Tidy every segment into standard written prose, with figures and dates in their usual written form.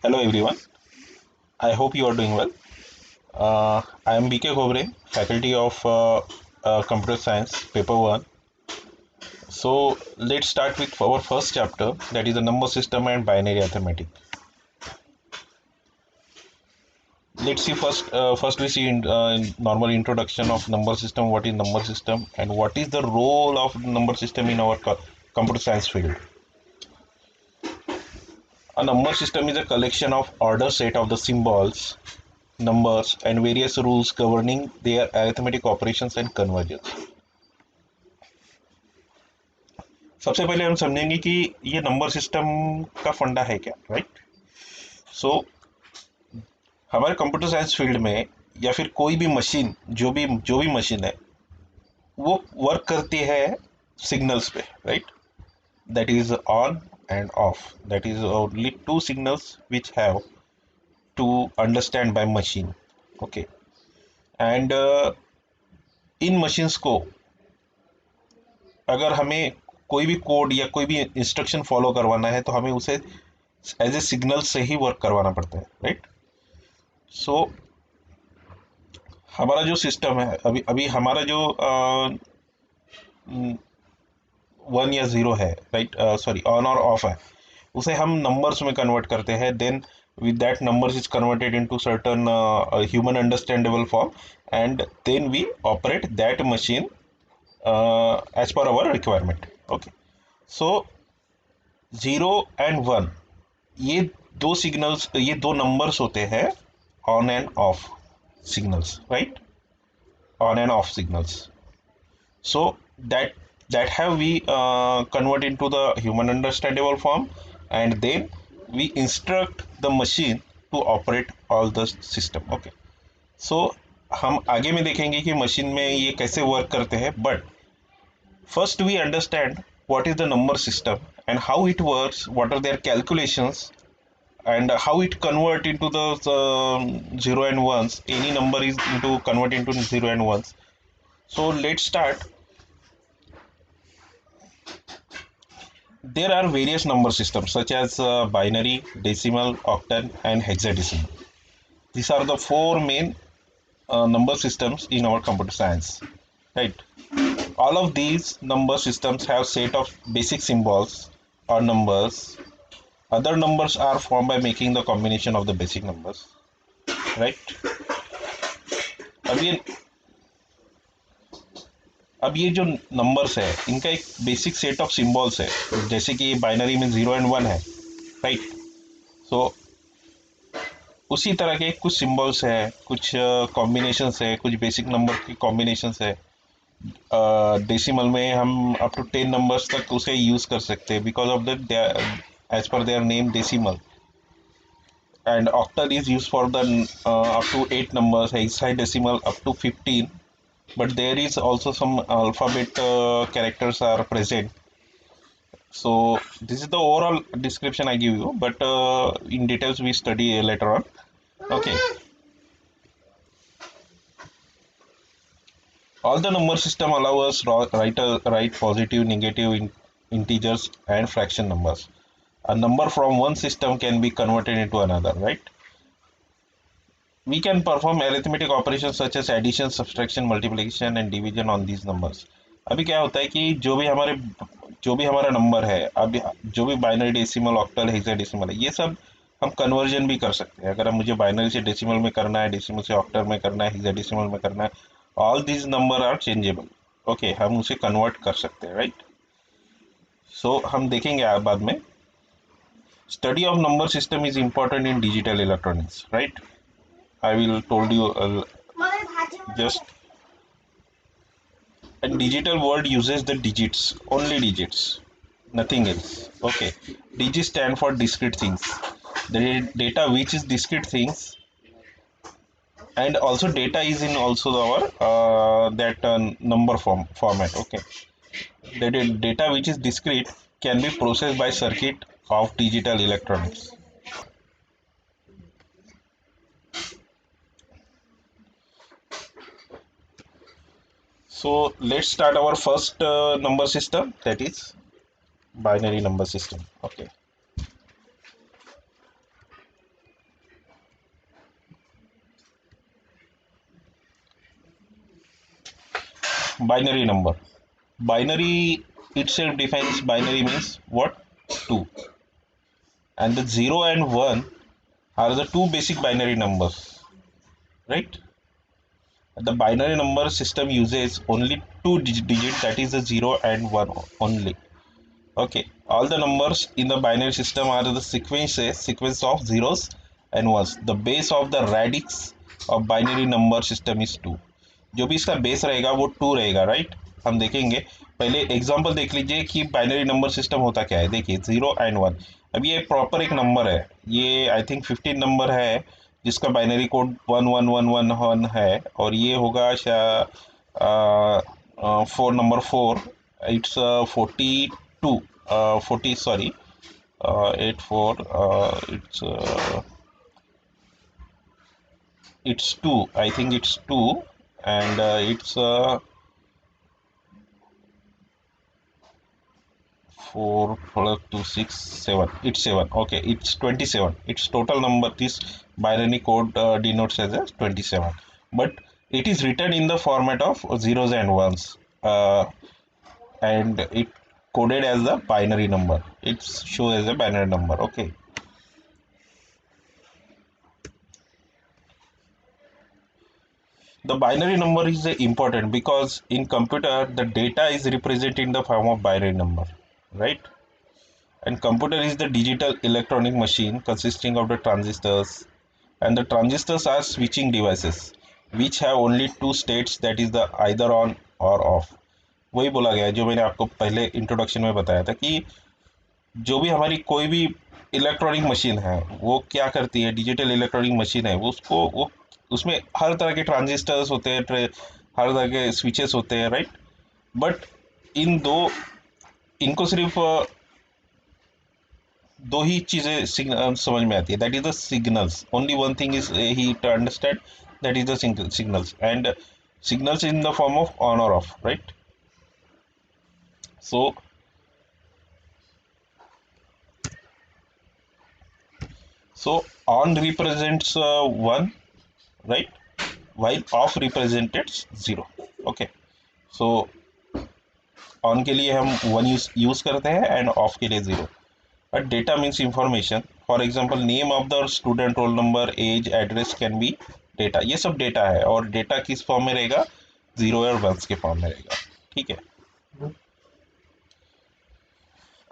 Hello everyone, I hope you are doing well. I am BK Kobre, faculty of Computer Science, paper 1. So let's start with our first chapter, that is the number system and binary arithmetic. Let's see first we see normal introduction of number system, what is number system and what is the role of number system in our computer science field. A number system is a collection of order set of the symbols, numbers and various rules governing their arithmetic operations and convergence. सबसे पहले हम समझेंगे कि ये number system का फंडा है क्या, राइट? सो हमारे कंप्यूटर साइंस फील्ड में या फिर कोई भी मशीन जो भी मशीन है वो वर्क करती है सिग्नल्स पे, right? That is on and off. That is only two signals which have to understand by machine. Okay. And इन मशीन्स को अगर हमें कोई भी कोड या कोई भी इंस्ट्रक्शन फॉलो करवाना है तो हमें उसे एज ए सिग्नल से ही वर्क करवाना पड़ता है, राइट? सो हमारा जो सिस्टम है अभी अभी हमारा जो 1 या 0 है, राइट? सॉरी, ऑन और ऑफ है, उसे हम नंबर्स में कन्वर्ट करते हैं. Then with that numbers is converted into certain human understandable form, and then we operate that machine as per our requirement. Okay. So 0 and 1, ये दो सिग्नल्स, ये दो नंबर्स होते हैं on and of signals, right? On and off signals. So that have we convert into the human understandable form, and then we instruct the machine to operate all the system. Okay. So हम आगे में देखेंगे कि machine में ये कैसे work करते हैं, but first we understand what is the number system and how it works, what are their calculations, and how it convert into the 0 and 1s. Any number is into convert into 0 and 1s. So let's start. There are various number systems such as binary, decimal, octal and hexadecimal. These are the four main number systems in our computer science, right? All of these number systems have set of basic symbols or numbers. Other numbers are formed by making the combination of the basic numbers, right? अब ये अब ये जो numbers है इनका एक basic set of symbols है, जैसे कि बाइनरी में 0 and 1 है, राइट? सो उसी तरह के कुछ सिंबल्स हैं, कुछ कॉम्बिनेशंस है, कुछ बेसिक नंबर की कॉम्बिनेशंस है. डेसिमल में हम अप टू 10 नंबर्स तक उसे यूज कर सकते हैं because of the as per their name decimal. And octal is use for the up to 8 numbers, hexadecimal up to 15, but there is also some alphabet characters are present. So this is the overall description I give you, but in details we study later on. Okay. All the number system allow us write positive, negative, integers and fraction numbers. A number from one system can be converted into another, right? We can perform arithmetic operations such as addition, subtraction, multiplication and division on these numbers. अभी क्या होता है कि जो भी हमारा number है, अभी जो भी बाइनरी, डेसिमल, ऑक्टल, हेक्साडेसिमल है, ये सब हम कन्वर्जन भी कर सकते हैं. अगर हम मुझे बाइनरी से डेसिमल में करना है, डेसिमल से ऑक्टल में करना है, हेक्साडेसिमल में करना है, all these number are changeable. Okay, हम उसे कन्वर्ट कर सकते हैं, राइट? सो हम देखेंगे बाद में. Study of number system is important in digital electronics, right? I will told you just. And digital world uses the digits, only digits, nothing else. Okay, digits stand for discrete things. The data which is discrete things, and also data is in also our that number format. Okay, the data which is discrete can be processed by circuit of digital electronics. So let's start our first number system, that is binary number system. Okay. Binary number. Binary itself defines binary means what? 2. And the 0 and 1 are the two basic binary numbers, right? The binary number system uses only two digits, that is the 0 and 1 only. Okay, all the numbers in the binary system are the sequence of zeros and ones. The base of the radix of binary number system is 2. जो भी इसका base रहेगा वो 2 रहेगा, right? हम देखेंगे, पहले example देख लीजिए कि बाइनरी नंबर सिस्टम होता क्या है। देखिए 0 एंड 1, अब ये प्रॉपर एक नंबर है, ये आई थिंक 15 नंबर है जिसका बाइनरी कोड 1111 है, और ये होगा four number 4, it's 42 40 sorry 84 it's 2, I think it's 2, and it's 4 plus 2 6 7, it's 7. Okay, it's 27. Its total number, this binary code denotes as a 27, but it is written in the format of zeros and ones, and it coded as a binary number. It's shown as a binary number. Okay. The binary number is important because in computer the data is represented in the form of binary number, right? And computer is the digital electronic machine consisting of the transistors, and the transistors are switching devices which have only two states, that is the either on or off. वही बोला गया है जो मैंने आपको पहले introduction में बताया था कि जो भी हमारी कोई भी इलेक्ट्रॉनिक मशीन है वो क्या करती है, डिजिटल इलेक्ट्रॉनिक मशीन है, वो उसको वो उसमें हर तरह के ट्रांजिस्टर्स होते हैं, हर तरह के स्विचेस होते हैं, राइट? बट इन दो इनको सिर्फ दो ही चीज़ें समझ में आती है, that is the signals, only one thing is he to understand, that is the signals, and signals in the form of on or off, right? So on represents 1, right, while off represents 0. Okay, so on के लिए हम 1 use करते हैं end of के लिए 0. But data means information, for example name of the student, roll number, age, address can be data, ये सब data है, और डेटा किस फॉर्म में रहेगा? 0 और 1 के फॉर्म में रहेगा, ठीक है?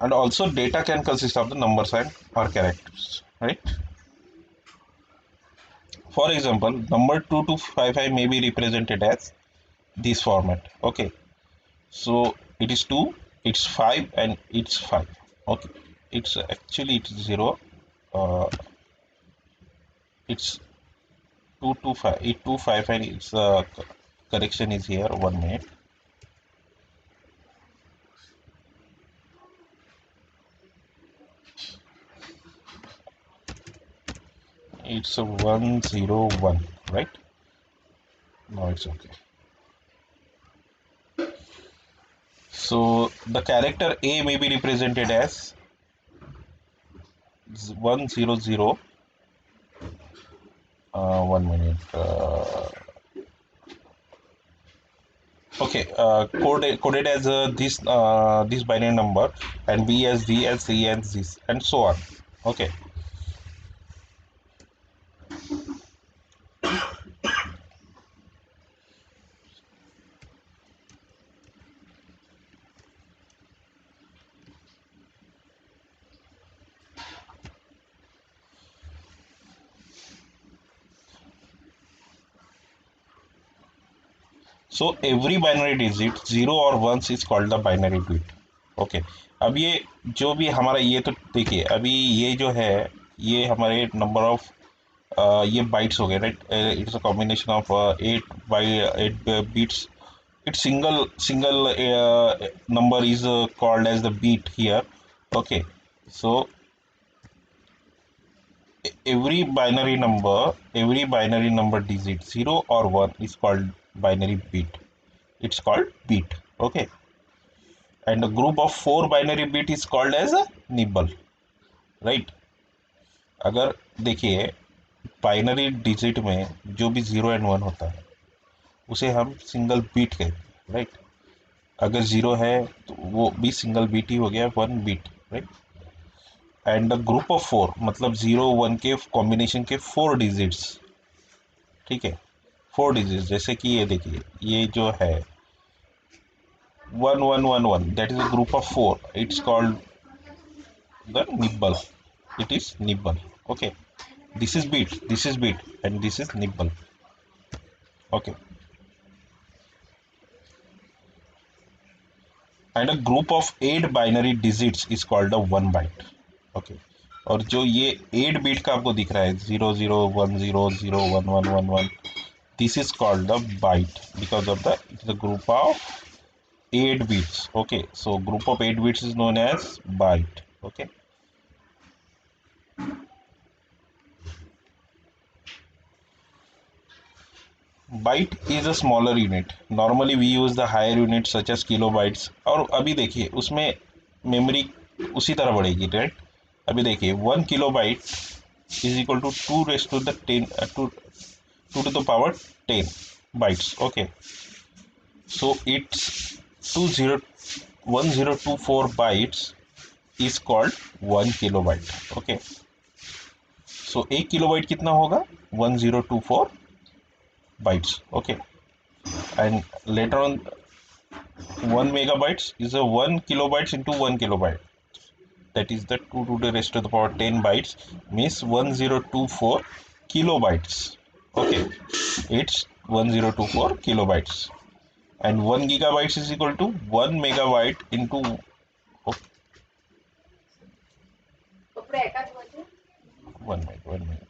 And also data can consist of the numbers and or characters, right? For example, number 2255 may be represented as this format. Okay, so it is 2, it's 5, and it's 5. Okay, it's actually it's 0, uh, it's 225, it 25, and its correction is here. 1 minute. It's a 101, right? No, it's okay. So the character A may be represented as 100. 1 minute. Okay, coded as this binary number, and B as D as C and this, and so on. Okay. So every binary digit 0 or 1 is called the binary bit. Okay. अब ये जो भी हमारा, ये तो देखिए अभी ये जो है ये हमारे नंबर ऑफ ये बाइट्स हो गए, right? It's a combination of 8 bits. Its single number is called as the beat here. Okay, so every binary number digit 0 or 1 is called binary bit. It's called bit. Okay, and a group of 4 binary bit is called as a nibble, right? अगर देखिए binary digit में जो भी 0 and 1 होता है उसे हम single beat कहते हैं, राइट? अगर जीरो है तो वो भी सिंगल बीट ही हो गया, 1 bit, right. And the group of 4, मतलब 0 1 के कॉम्बिनेशन के 4 डिजिट्स, ठीक है, 4 डिजिट्स, जैसे कि ये देखिए, ये जो है 1111, that is a group of 4, it's called the nibble, it is nibble. Okay, this is beat, and this is nibble. Okay, and a group of 8 binary digits is called a 1 byte. Okay, और जो ये 8 beat का आपको दिख रहा है, 0010011111, this is called the byte because of the it is a group of 8 bits. Okay, so group of 8 bits is known as byte. Okay. Byte is a smaller unit, normally we use the higher unit such as kilobytes. और अभी देखिए उसमें memory उसी तरह बढ़ेगी, right. अभी देखिए 1 kilobyte is equal to 2 raise to the 10 2 to the power 10 bytes. Okay, so it's 201024 bytes is called 1 kilobyte. Okay, so 1 kilobyte कितना होगा, 1024 bytes. Okay, and later on 1 megabytes is a 1 kilobytes into 1 kilobyte, that is the 2 to the raised to the power 10 bytes, means 1024 kilobytes. Okay, it's 1024 kilobytes, and 1 gigabytes is equal to 1 megabyte into, oh, 1 minute.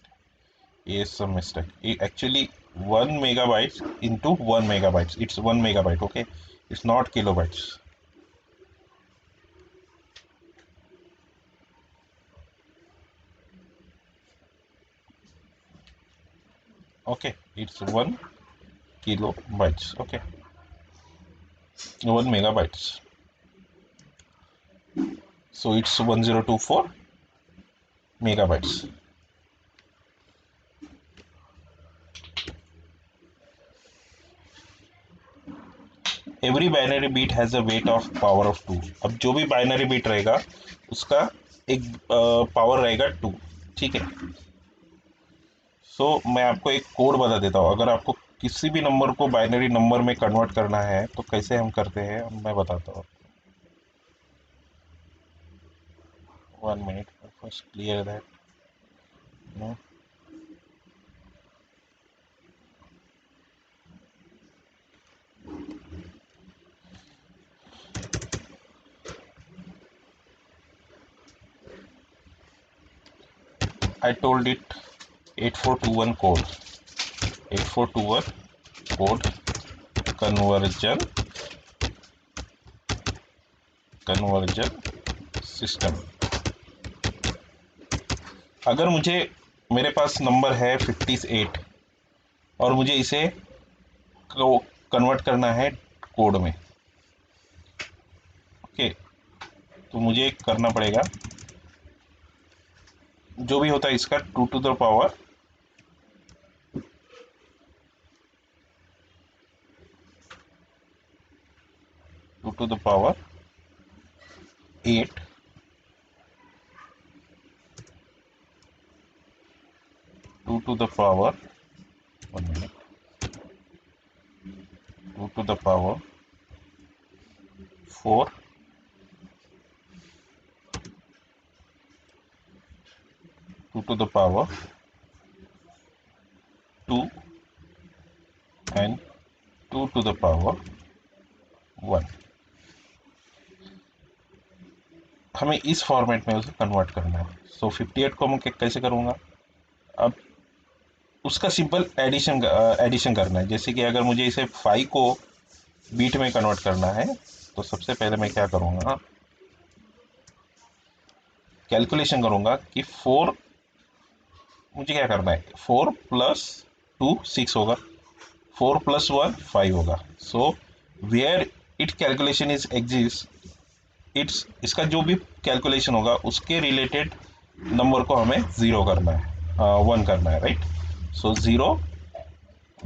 Yes, some mistake. Actually 1 megabytes into 1 megabytes, it's 1 megabyte. Okay, it's not kilobytes. Okay, it's 1 kilobytes. Okay, 1 megabytes, so it's 1024 megabytes. Every binary bit has a weight of power of 2। अब जो भी binary beat रहेगा उसका एक power रहेगा 2, ठीक है। सो मैं आपको एक कोड बता देता हूँ, अगर आपको किसी भी नंबर को बाइनरी नंबर में कन्वर्ट करना है तो कैसे हम करते हैं, मैं बताता हूँ। 1 minute, first clear that. No, I told it 8421 code, 8421 code conversion system. अगर मुझे, मेरे पास नंबर है 58 और मुझे इसे कन्वर्ट करना है कोड में। ओके, तो मुझे करना पड़ेगा जो भी होता है इसका 2 to the power 8, 2 to the power 1 minute, 2 to the power 4, 2 to the power 2, and 2 to the power 1। हमें इस फॉर्मेट में उसे कन्वर्ट करना है। सो 58 को मैं कैसे करूँगा, अब उसका सिंपल एडिशन करना है। जैसे कि अगर मुझे इसे 5 को बीट में कन्वर्ट करना है तो सबसे पहले मैं क्या करूँगा, कैलकुलेशन करूँगा कि 4, मुझे क्या करना है, 4 + 2 6 होगा, 4 + 1 5 होगा। So where it calculation is exist, it's इसका जो भी कैलकुलेशन होगा उसके रिलेटेड नंबर को हमें 0 करना है, 1 करना है, right. So 0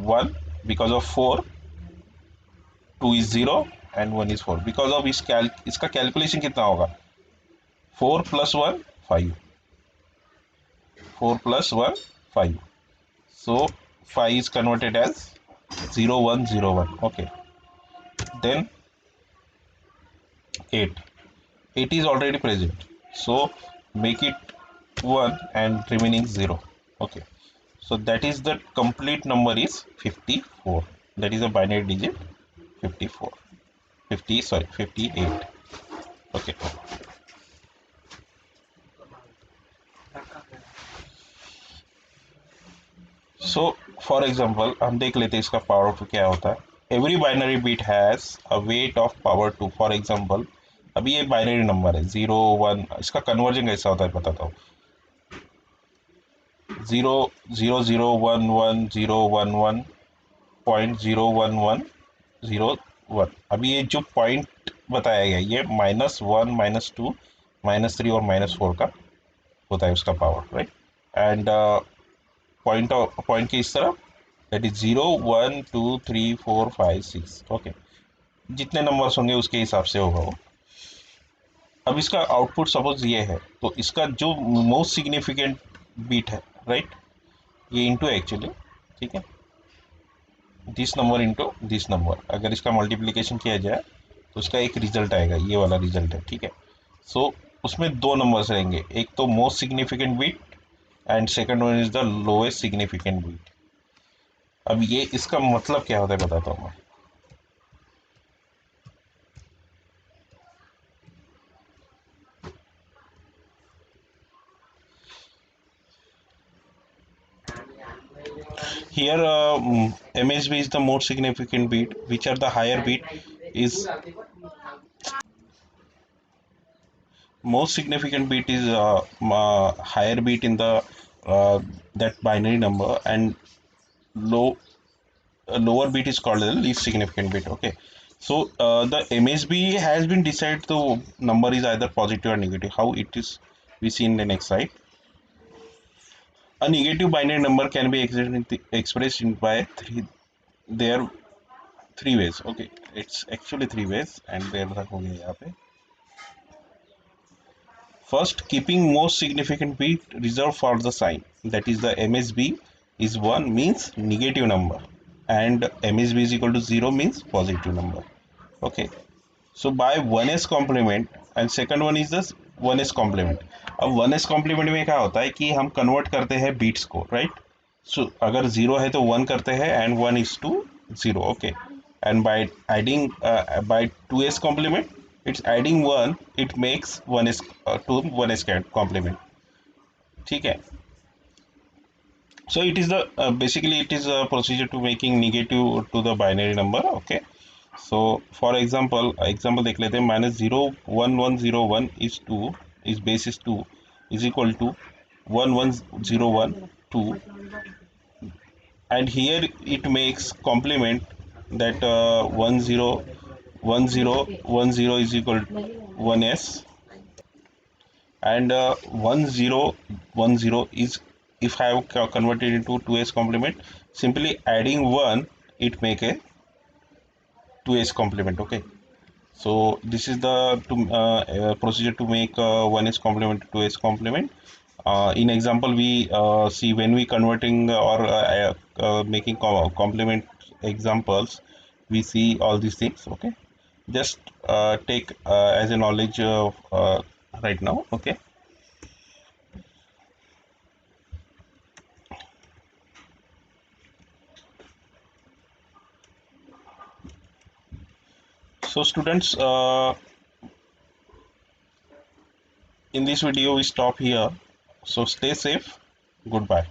1 because of 4, 2 is 0, and 1 is 4 because of इसका कैलकुलेशन कितना होगा 4 plus 1 5 4 plus 1 5 so 5 is converted as 0101 okay then 8 8 is already present so make it 1 and remaining 0 okay so that is the complete number is 54 that is a binary digit 54 50 sorry 58 okay so for example हम देख लेते हैं इसका power to क्या होता है every binary bit has a weight of power 2 for example अभी ये बाइनरी नंबर है 0 1 इसका कन्वर्जन कैसा होता है बताता हूँ 0 0 0 1 1 0 1 1 0 1 अभी ये जो पॉइंट बताया गया ये -1 -2 -3 और -4 का होता है उसका पावर राइट एंड पॉइंट के इस तरफ दैट इज 0 1 2 3 4 5 6 ओके जितने नंबर्स होंगे उसके हिसाब से होगा वो अब इसका आउटपुट सपोज ये है तो इसका जो मोस्ट सिग्निफिकेंट बीट है राइट ये इनटू एक्चुअली ठीक है this number into this number अगर इसका मल्टीप्लिकेशन किया जाए तो उसका एक रिजल्ट आएगा ये वाला रिजल्ट है ठीक है सो उसमें दो नंबर्स रहेंगे एक तो most significant bit and second one is the lowest significant bit अब ये इसका मतलब क्या होता है बताता हूँ मैं here MSB is the most significant beat which are the higher beat is most significant bit is higher bit in the that binary number and low lower bit is called the least significant bit okay so the MSB has been decided the number is either positive or negative how it is we see in the next slide a negative binary number can be expressed in by there three ways okay it's actually three ways and there हो गया यहाँ पे first, keeping most significant bit reserved for the sign. That is the MSB is 1 means negative number and MSB is equal to 0 means positive number. Okay. So by 1s complement and second one is the 1s complement. अब 1s complement में क्या होता है कि हम convert करते हैं beats को राइट सो अगर 0 है तो 1 करते हैं and 1 is to 0 okay and by adding by 2s complement it's adding 1 it makes 1s to 1s complement ठीक है so it is the basically it is a procedure to making negative to the binary number okay so for example देख लेते हैं -0 1 1 0 1 is 2 is base is 2 is equal to 1 1 0 1 2 and here it makes complement that 1 0 1 0 1 0 is equal to 1s and 1 0 1 0 is if I have converted into 2s complement simply adding 1 it make a 2s complement okay so this is the procedure to make 1s complement to 2s complement in example we see when we converting or making complement examples we see all these things okay just take as a knowledge right now okay so students in this video we stop here so stay safe goodbye